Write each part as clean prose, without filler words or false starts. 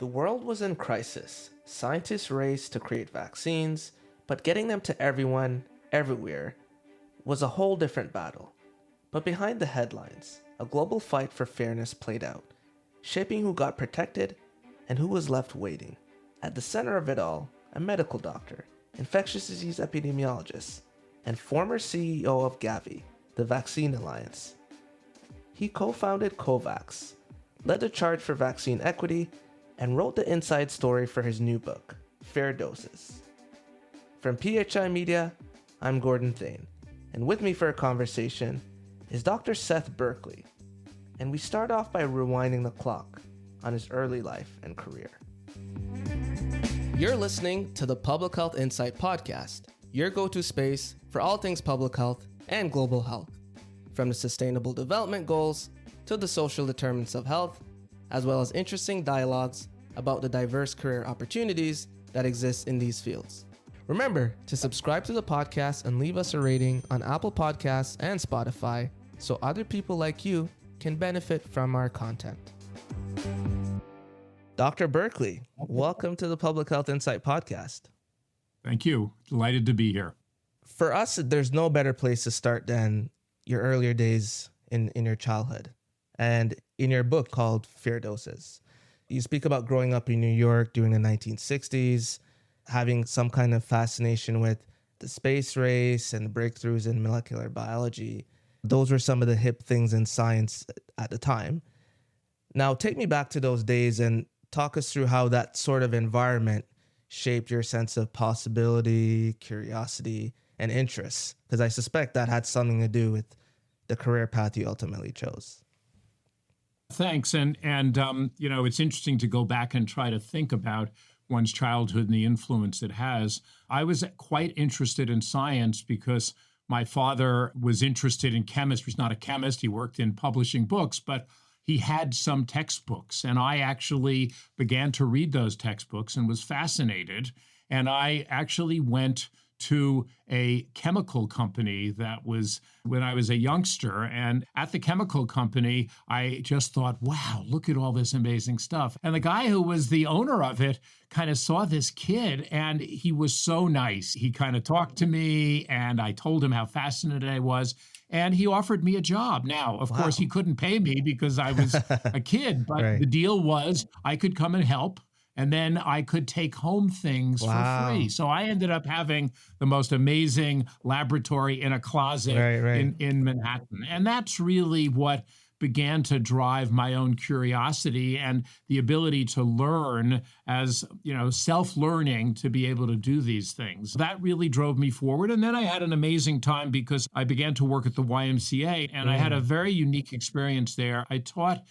The world was in crisis. Scientists raced to create vaccines, but getting them to everyone, everywhere, was a whole different battle. But behind the headlines, a global fight for fairness played out, shaping who got protected and who was left waiting. At the center of it all, a medical doctor, infectious disease epidemiologist, and former CEO of Gavi, the Vaccine Alliance. He co-founded COVAX, led the charge for vaccine equity, and wrote the inside story for his new book, Fair Doses. From PHI Media, I'm Gordon Thane, and with me for a conversation is Dr. Seth Berkley, and we start off by rewinding the clock on his early life and career. You're listening to the Public Health Insight Podcast, your go-to space for all things public health and global health, from the Sustainable Development Goals to the social determinants of health, as well as interesting dialogues about the diverse career opportunities that exist in these fields. Remember to subscribe to the podcast and leave us a rating on Apple Podcasts and Spotify so other people like you can benefit from our content. Dr. Berkley, welcome to the Public Health Insight Podcast. Thank you. Delighted to be here. For us, there's no better place to start than your earlier days in your childhood. And in your book called Fair Doses, you speak about growing up in New York during the 1960s, having some kind of fascination with the space race and the breakthroughs in molecular biology. Those were some of the hip things in science at the time. Now, take me back to those days and talk us through how that sort of environment shaped your sense of possibility, curiosity, and interest, because I suspect that had something to do with the career path you ultimately chose. Thanks. And it's interesting to go back and try to think about one's childhood and the influence it has. I was quite interested in science because my father was interested in chemistry. He's not a chemist. He worked in publishing books, but he had some textbooks. And I actually began to read those textbooks and was fascinated. And I actually went to a chemical company that was when I was a youngster. And at the chemical company, I just thought, wow, look at all this amazing stuff. And the guy who was the owner of it kind of saw this kid and he was so nice. He kind of talked to me and I told him how fascinated I was. And he offered me a job. Now, of course, he couldn't pay me because I was a kid, but Right. The deal was I could come and help. And then I could take home things for free. So I ended up having the most amazing laboratory in a closet in Manhattan. And that's really what began to drive my own curiosity and the ability to learn as, self-learning to be able to do these things. That really drove me forward. And then I had an amazing time because I began to work at the YMCA and I had a very unique experience there. I taught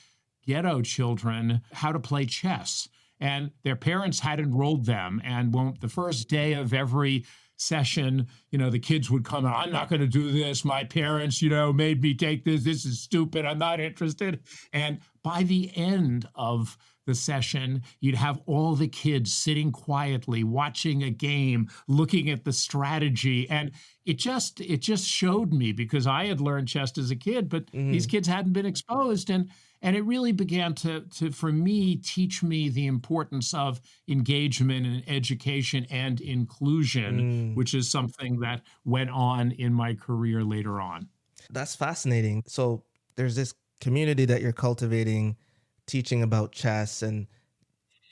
ghetto children how to play chess. And their parents had enrolled them. And the first day of every session, the kids would come, I'm not going to do this. My parents, made me take this. This is stupid. I'm not interested. And by the end of the session, you'd have all the kids sitting quietly, watching a game, looking at the strategy. And it just showed me, because I had learned chess as a kid, but these kids hadn't been exposed. And it really began to, for me, teach me the importance of engagement and education and inclusion, which is something that went on in my career later on. That's fascinating. So there's this community that you're cultivating, teaching about chess and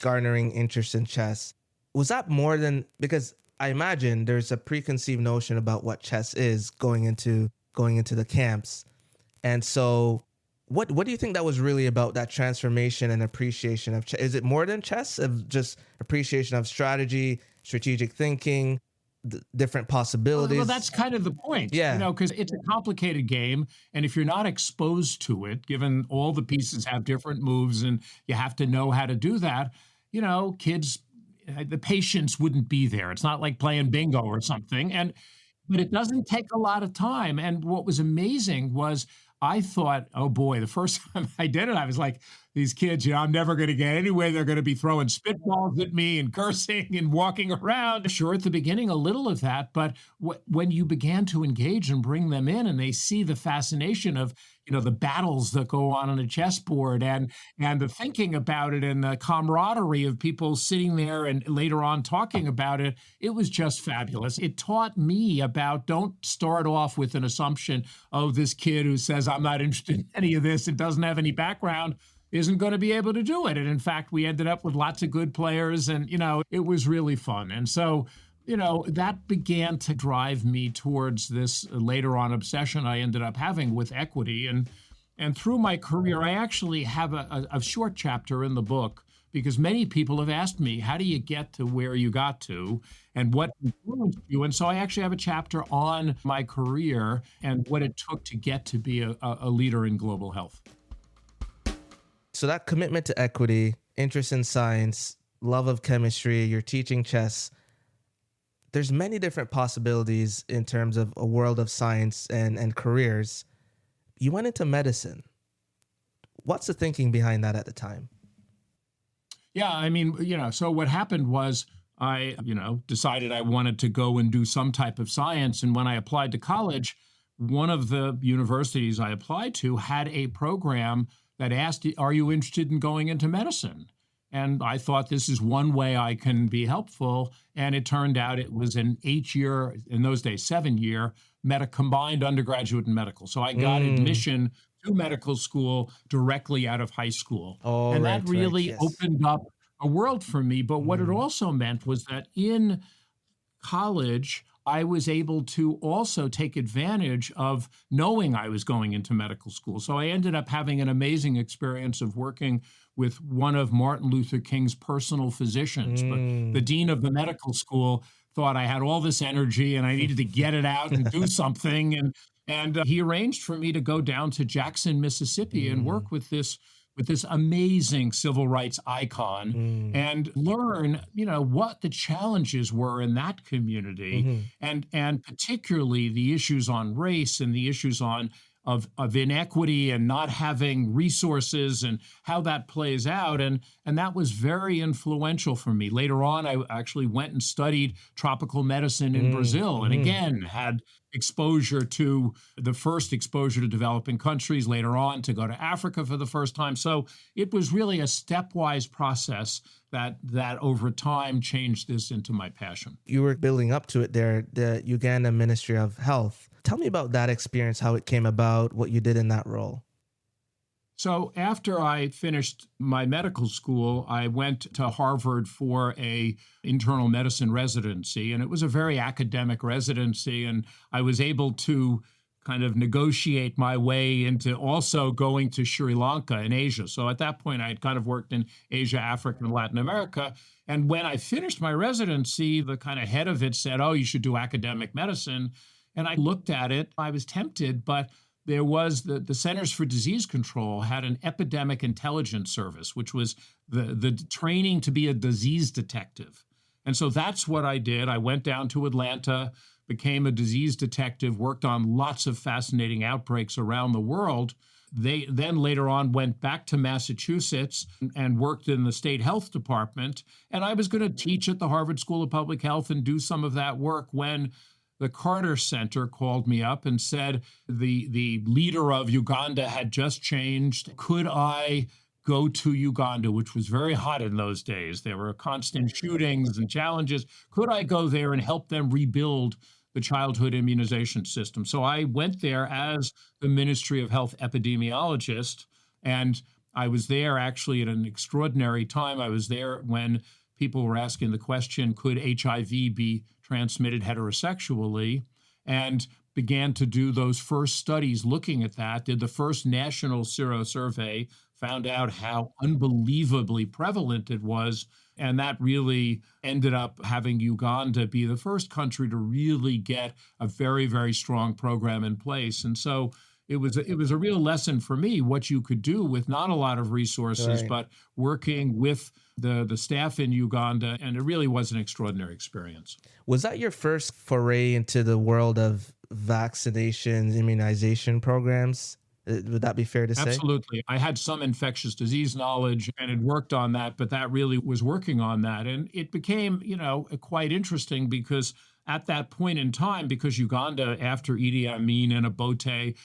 garnering interest in chess. Was that more than, because I imagine there's a preconceived notion about what chess is going into the camps. And so What do you think that was really about, that transformation and appreciation of chess? Is it more than chess, of just appreciation of strategy, strategic thinking, different possibilities? Well, that's kind of the point, because it's a complicated game. And if you're not exposed to it, given all the pieces have different moves and you have to know how to do that, kids, the patience wouldn't be there. It's not like playing bingo or something. But it doesn't take a lot of time. And what was amazing was I thought, oh boy, the first time I did it, I was like, these kids, I'm never going to get anywhere. They're going to be throwing spitballs at me and cursing and walking around. Sure, at the beginning, a little of that, but when you began to engage and bring them in and they see the fascination of, the battles that go on a chessboard and the thinking about it and the camaraderie of people sitting there and later on talking about it, it was just fabulous. It taught me about don't start off with an assumption, this kid who says, I'm not interested in any of this and doesn't have any background isn't going to be able to do it. And in fact, we ended up with lots of good players and, it was really fun. And so, that began to drive me towards this later on obsession I ended up having with equity. And through my career, I actually have a short chapter in the book because many people have asked me, how do you get to where you got to and what influenced you? And so I actually have a chapter on my career and what it took to get to be a leader in global health. So that commitment to equity, interest in science, love of chemistry, you're teaching chess. There's many different possibilities in terms of a world of science and careers. You went into medicine. What's the thinking behind that at the time? Yeah, I mean, so what happened was I, decided I wanted to go and do some type of science. And when I applied to college, one of the universities I applied to had a program that asked, are you interested in going into medicine? And I thought this is one way I can be helpful. And it turned out it was an 8-year, in those days, 7-year, combined undergraduate and medical. So I got admission to medical school directly out of high school. And that really opened up a world for me. But what it also meant was that in college, I was able to also take advantage of knowing I was going into medical school. So I ended up having an amazing experience of working with one of Martin Luther King's personal physicians. But the dean of the medical school thought I had all this energy and I needed to get it out and do something. And he arranged for me to go down to Jackson, Mississippi and work with this amazing civil rights icon and learn, what the challenges were in that community and particularly the issues on race and the issues of inequity and not having resources and how that plays out. And that was very influential for me. Later on, I actually went and studied tropical medicine in Brazil and again had the first exposure to developing countries, later on to go to Africa for the first time. So it was really a stepwise process that over time changed this into my passion. You were building up to it there, the Uganda Ministry of Health. Tell me about that experience, how it came about, what you did in that role. So after I finished my medical school, I went to Harvard for a internal medicine residency, and it was a very academic residency, and I was able to kind of negotiate my way into also going to Sri Lanka in Asia. So at that point, I had kind of worked in Asia, Africa, and Latin America. And when I finished my residency, the kind of head of it said, you should do academic medicine. And I looked at it. I was tempted, but there was the Centers for Disease Control had an epidemic intelligence service, which was the training to be a disease detective. And so that's what I did. I went down to Atlanta, became a disease detective, worked on lots of fascinating outbreaks around the world. They then later on went back to Massachusetts and worked in the state health department. And I was going to teach at the Harvard School of Public Health and do some of that work when the Carter Center called me up and said the leader of Uganda had just changed. Could I go to Uganda, which was very hot in those days? There were constant shootings and challenges. Could I go there and help them rebuild the childhood immunization system? So I went there as the Ministry of Health epidemiologist, and I was there actually at an extraordinary time. I was there when people were asking the question, could HIV be transmitted heterosexually, and began to do those first studies looking at that, did the first national serosurvey, found out how unbelievably prevalent it was, and that really ended up having Uganda be the first country to really get a very, very strong program in place. And so it was a real lesson for me what you could do with not a lot of resources, but working with the staff in Uganda, and it really was an extraordinary experience. Was that your first foray into the world of vaccinations, immunization programs? Would that be fair to say? Absolutely. I had some infectious disease knowledge and had worked on that, but that really was working on that. And it became, quite interesting because at that point in time, because Uganda, after Idi Amin and Obote,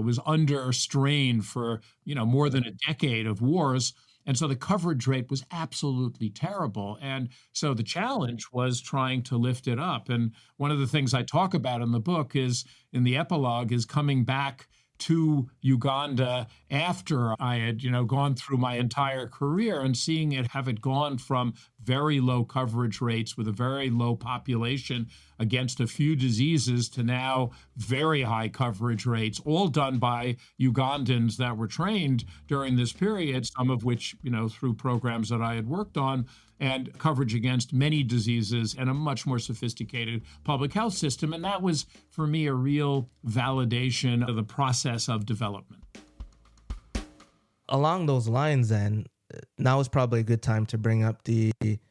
was under strain for, more than a decade of wars. And so the coverage rate was absolutely terrible. And so the challenge was trying to lift it up. And one of the things I talk about in the book is, in the epilogue, is coming back to Uganda after I had, gone through my entire career and seeing it have it gone from very low coverage rates with a very low population against a few diseases to now very high coverage rates, all done by Ugandans that were trained during this period, some of which, through programs that I had worked on, and coverage against many diseases and a much more sophisticated public health system. And that was, for me, a real validation of the process of development. Along those lines, then, now is probably a good time to bring up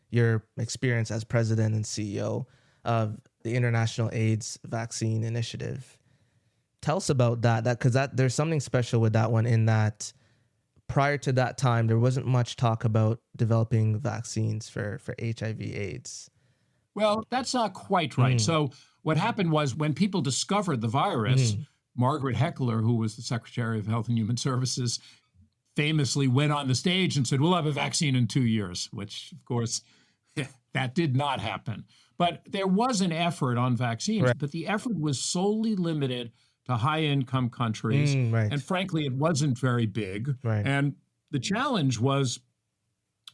your experience as president and CEO of the International AIDS Vaccine Initiative. Tell us about that, because there's something special with that one, in that prior to that time, there wasn't much talk about developing vaccines for HIV/AIDS. Well, that's not quite right. So what happened was, when people discovered the virus, Margaret Heckler, who was the Secretary of Health and Human Services, famously went on the stage and said, we'll have a vaccine in 2 years, which, of course, that did not happen. But there was an effort on vaccines, but the effort was solely limited to high-income countries. And frankly, it wasn't very big. And the challenge was,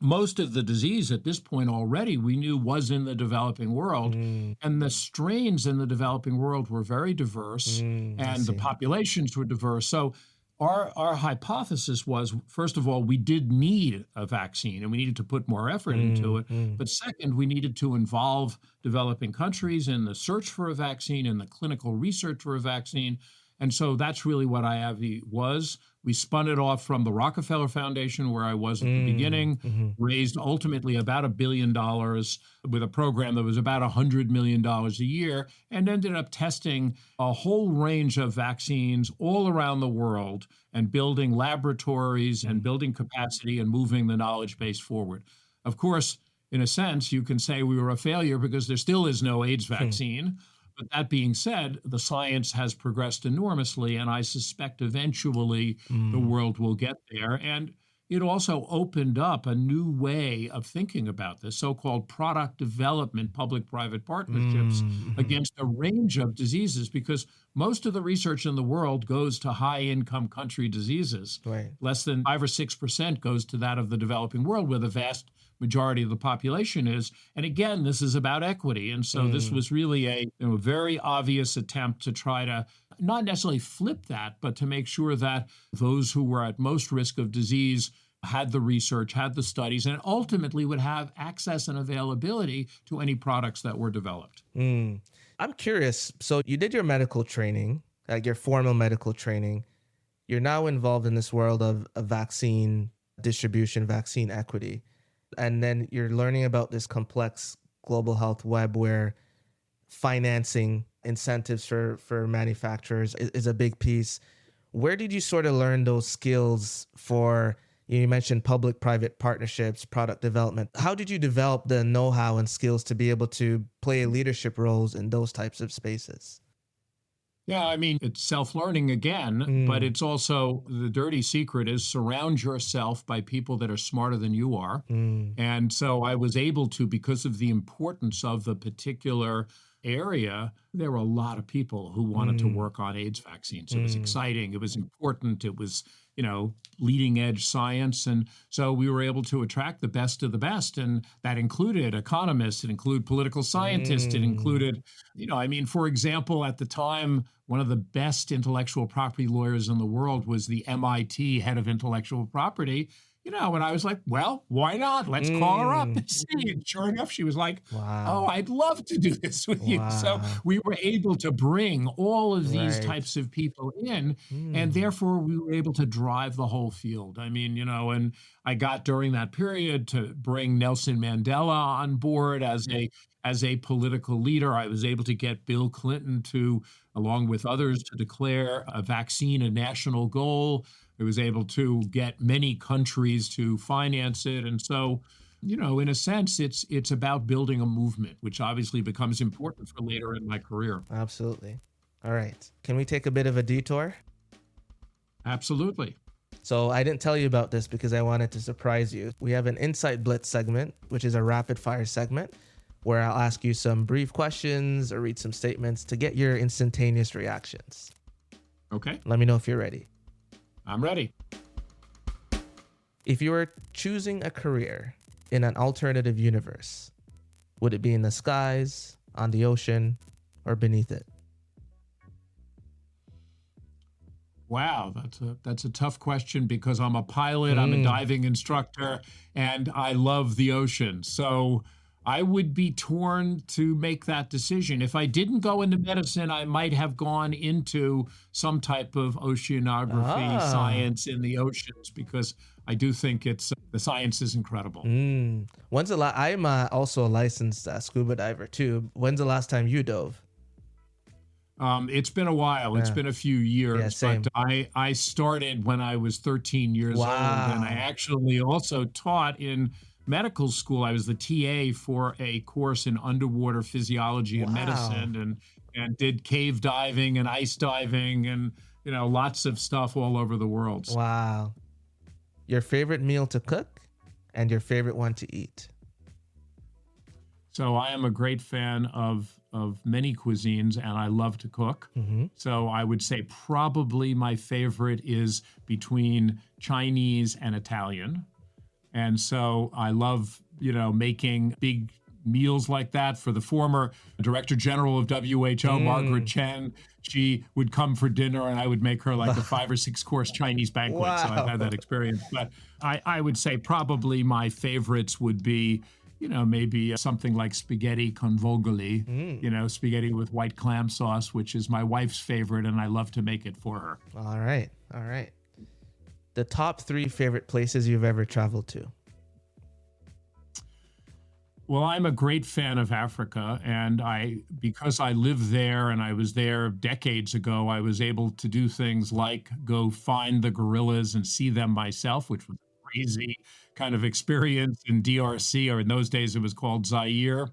most of the disease at this point already we knew was in the developing world. And the strains in the developing world were very diverse, and the populations were diverse. So our hypothesis was, first of all, we did need a vaccine and we needed to put more effort into it. But second, we needed to involve developing countries in the search for a vaccine and the clinical research for a vaccine. And so that's really what IAVI was. We spun it off from the Rockefeller Foundation, where I was at the beginning, raised ultimately about $1 billion with a program that was about $100 million a year, and ended up testing a whole range of vaccines all around the world and building laboratories and building capacity and moving the knowledge base forward. Of course, in a sense, you can say we were a failure because there still is no AIDS vaccine. But that being said, the science has progressed enormously, and I suspect eventually the world will get there. And it also opened up a new way of thinking about this, so-called product development, public-private partnerships against a range of diseases, because most of the research in the world goes to high-income country diseases. Less than 5 or 6% goes to that of the developing world, where the vast majority of the population is. And again, this is about equity. And so this was really a very obvious attempt to try to not necessarily flip that, but to make sure that those who were at most risk of disease had the research, had the studies, and ultimately would have access and availability to any products that were developed. I'm curious. So you did your medical training, like your formal medical training. You're now involved in this world of vaccine distribution, vaccine equity. And then you're learning about this complex global health web where financing incentives for manufacturers is a big piece. Where did you sort of learn those skills for, you mentioned public-private partnerships, product development. How did you develop the know-how and skills to be able to play leadership roles in those types of spaces? Yeah, I mean, it's self-learning again, but it's also, the dirty secret is, surround yourself by people that are smarter than you are. And so I was able to, because of the importance of the particular area, there were a lot of people who wanted to work on AIDS vaccines. It was exciting. It was important. It was, leading edge science. And so we were able to attract the best of the best. And that included economists, it included political scientists, it included, for example, at the time, one of the best intellectual property lawyers in the world was the MIT head of intellectual property. And I was like, well, why not? Let's call her up and see. And sure enough, she was like, oh, I'd love to do this with you. So we were able to bring all of these types of people in, and therefore we were able to drive the whole field. And I got, during that period, to bring Nelson Mandela on board as a as a political leader. I was able to get Bill Clinton to, along with others, to declare a vaccine a national goal. I was able to get many countries to finance it. And so, in a sense, it's about building a movement, which obviously becomes important for later in my career. Absolutely. All right. Can we take a bit of a detour? Absolutely. So I didn't tell you about this because I wanted to surprise you. We have an Insight Blitz segment, which is a rapid fire segment where I'll ask you some brief questions or read some statements to get your instantaneous reactions. Okay. Let me know if you're ready. I'm ready. If you were choosing a career in an alternative universe, would it be in the skies, on the ocean, or beneath it? Wow, that's a tough question because I'm a pilot, I'm a diving instructor, and I love the ocean. So I would be torn to make that decision. If I didn't go into medicine, I might have gone into some type of oceanography science in the oceans because I do think the science is incredible. I'm also a licensed scuba diver too. When's the last time you dove? It's been a while. It's been a few years, same. But I started when I was 13 years old, and I actually also taught in medical school. I was the TA for a course in underwater physiology and medicine, and did cave diving and ice diving and lots of stuff all over the world. Wow. Your favorite meal to cook and your favorite one to eat? So I am a great fan of many cuisines, and I love to cook. Mm-hmm. So I would say probably my favorite is between Chinese and Italian. And so I love, making big meals like that. For the former Director General of WHO, Margaret Chen, she would come for dinner and I would make her like a 5 or 6 course Chinese banquet. Wow. So I've had that experience. But I would say probably my favorites would be maybe something like spaghetti con vongole, spaghetti with white clam sauce, which is my wife's favorite, and I love to make it for her. All right. The top 3 favorite places you've ever traveled to? Well, I'm a great fan of Africa, and because I live there and I was there decades ago, I was able to do things like go find the gorillas and see them myself, which was crazy kind of experience in DRC, or in those days it was called Zaire.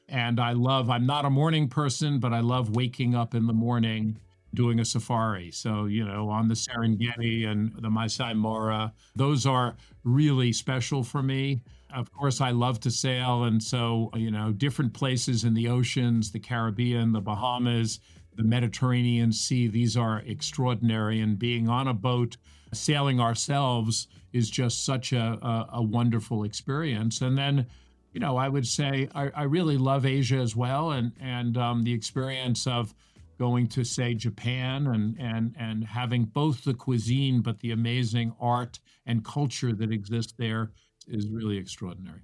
And I'm not a morning person, but I love waking up in the morning doing a safari. So, on the Serengeti and the Masai Mara, those are really special for me. Of course, I love to sail. And so, different places in the oceans, the Caribbean, the Bahamas, the Mediterranean Sea, these are extraordinary. And being on a boat, sailing ourselves is just such a wonderful experience. And then, I would say I really love Asia as well. And the experience of going to, say, Japan and having both the cuisine, but the amazing art and culture that exists there is really extraordinary.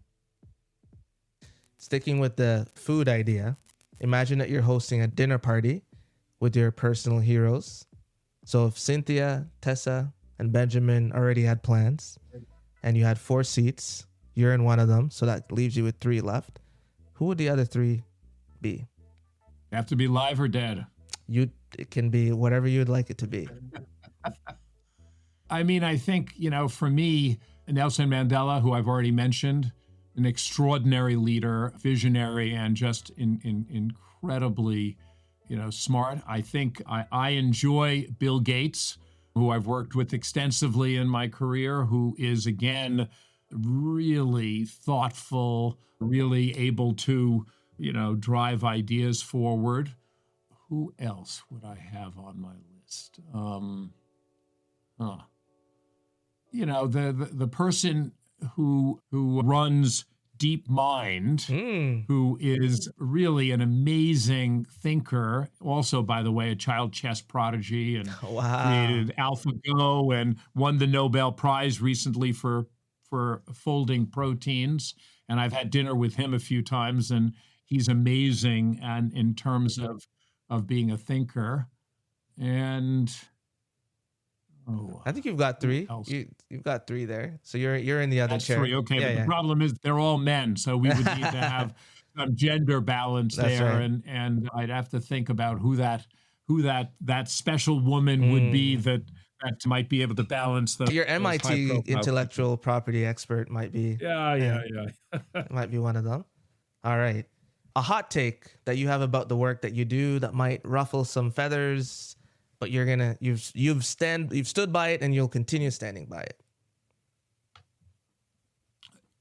Sticking with the food idea, imagine that you're hosting a dinner party with your personal heroes. So if Cynthia, Tessa, and Benjamin already had plans, and you had 4 seats, you're in one of them, so that leaves you with 3 left. Who would the other 3 be? They have to be live or dead. It can be whatever you'd like it to be. I mean, I think, for me, Nelson Mandela, who I've already mentioned, an extraordinary leader, visionary, and just incredibly, smart. I think I enjoy Bill Gates, who I've worked with extensively in my career, who is, again, really thoughtful, really able to, drive ideas forward. Who else would I have on my list? The person who runs DeepMind, who is really an amazing thinker, also, by the way, a child chess prodigy, and created AlphaGo and won the Nobel Prize recently for folding proteins. And I've had dinner with him a few times, and he's amazing and in terms of being a thinker. And I think you've got 3. You've got 3 there. So you're in the other chair. 3. Okay, but the problem is they're all men, so we would need to have some gender balance That's there, right. and I'd have to think about who that special woman would be that might be able to balance Your those high MIT profile people. intellectual property expert might be Yeah, uh, yeah, yeah. might be one of them. All right. A hot take that you have about the work that you do that might ruffle some feathers, but you've stood by it and you'll continue standing by it.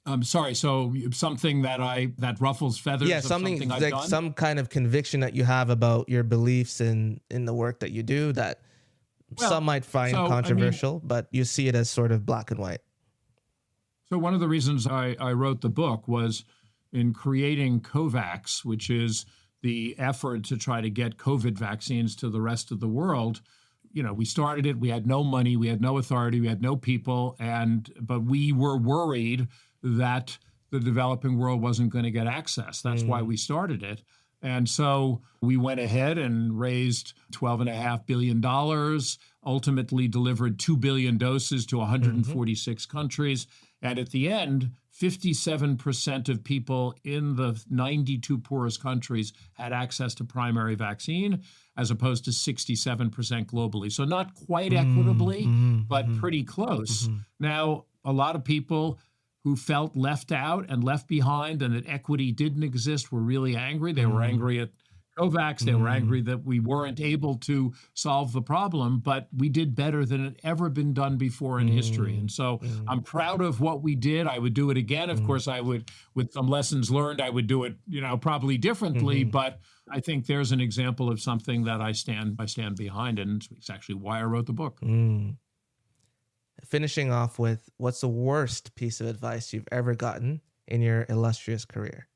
I'm sorry. So something that ruffles feathers. Yeah, of something I've like done? some kind of conviction that you have about your beliefs in the work that you do that some might find controversial, but you see it as sort of black and white. So one of the reasons I wrote the book was in creating COVAX, which is the effort to try to get COVID vaccines to the rest of the world. We started it. We had no money. We had no authority. We had no people. But we were worried that the developing world wasn't going to get access. That's why we started it. And so we went ahead and raised $12.5 billion, ultimately delivered 2 billion doses to 146 countries. And at the end, 57% of people in the 92 poorest countries had access to primary vaccine, as opposed to 67% globally. So not quite equitably, but pretty close. Now, a lot of people who felt left out and left behind and that equity didn't exist were really angry. They were angry at COVAX. They were angry that we weren't able to solve the problem, but we did better than had ever been done before in history. And so I'm proud of what we did. I would do it again. Of course, I would, with some lessons learned, I would do it, probably differently, but I think there's an example of something that I stand behind, and it's actually why I wrote the book. Finishing off with, what's the worst piece of advice you've ever gotten in your illustrious career?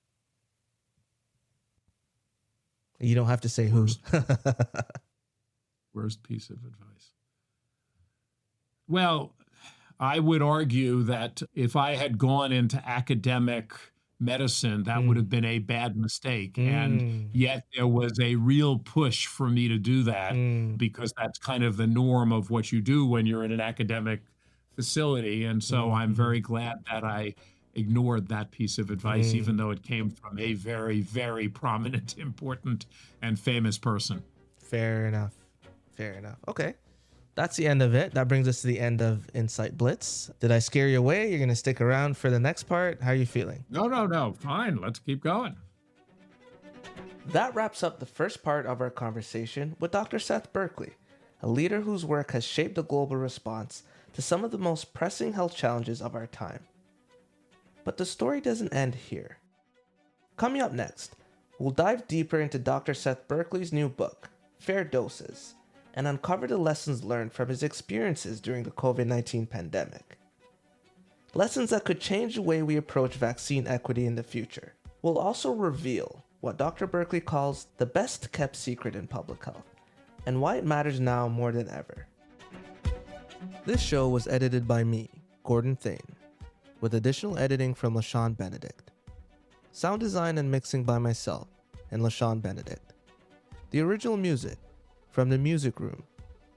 You don't have to say who. Worst piece of advice. Well, I would argue that if I had gone into academic medicine, that would have been a bad mistake. And yet there was a real push for me to do that because that's kind of the norm of what you do when you're in an academic facility. And so I'm very glad that I ignored that piece of advice, even though it came from a very, very prominent, important, and famous person. Fair enough. Okay. That's the end of it. That brings us to the end of Insight Blitz. Did I scare you away? You're going to stick around for the next part? How are you feeling? No. Fine. Let's keep going. That wraps up the first part of our conversation with Dr. Seth Berkley, a leader whose work has shaped the global response to some of the most pressing health challenges of our time. But the story doesn't end here. Coming up next, we'll dive deeper into Dr. Seth Berkley's new book, Fair Doses, and uncover the lessons learned from his experiences during the COVID-19 pandemic. Lessons that could change the way we approach vaccine equity in the future. We'll also reveal what Dr. Berkley calls the best kept secret in public health, and why it matters now more than ever. This show was edited by me, Gordon Thane, with additional editing from LaShawn Benedict. Sound design and mixing by myself and LaShawn Benedict. The original music from The Music Room,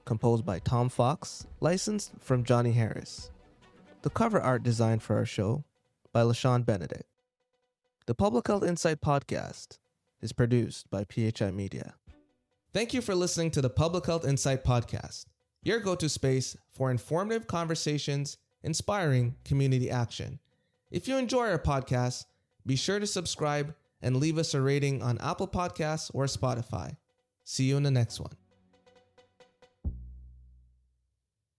composed by Tom Fox, licensed from Johnny Harris. The cover art designed for our show by LaShawn Benedict. The Public Health Insight Podcast is produced by PHI Media. Thank you for listening to the Public Health Insight Podcast, your go-to space for informative conversations, inspiring community action. If you enjoy our podcast, be sure to subscribe and leave us a rating on Apple Podcasts or Spotify. See you in the next one.